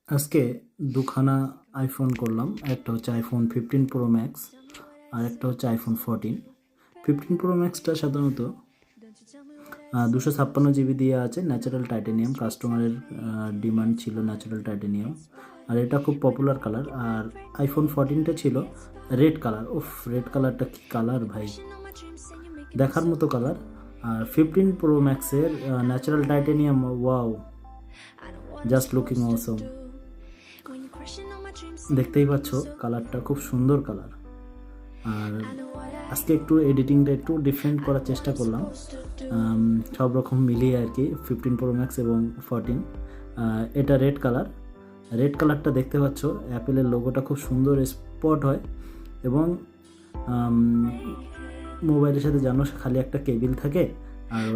আজকে দুখানা আইফোন করলাম, একটা হচ্ছে আইফোন 15 প্রো ম্যাক্স আর একটা হচ্ছে আইফোন 14। 15 প্রো ম্যাক্সটা সাধারণত 256 জিবি দিয়ে আছে, ন্যাচারাল টাইটেনিয়াম, কাস্টমারের ডিমান্ড ছিল ন্যাচারাল টাইটেনিয়াম, আর এটা খুব পপুলার কালার। আর আইফোন 14টা ছিল রেড কালার। উফ, রেড কালারটা কি কালার ভাই, দেখার মতো কালার। আর 15 প্রো ম্যাক্সের natural titanium, wow, just looking awesome. দেখতেই পাচ্ছ কালারটা খুব সুন্দর কালার। আর আজকে একটু এডিটিংটা একটু ডিফারেন্ট করার চেষ্টা করলাম, সব রকম মিলিয়ে আর কি। 15 প্রো ম্যাক্স এবং 14, এটা রেড কালার। রেড কালারটা দেখতে পাচ্ছ, অ্যাপেলের লোগোটা খুব সুন্দর স্পট হয়। এবং মোবাইলের সাথে জানো খালি একটা কেবিল থাকে, আর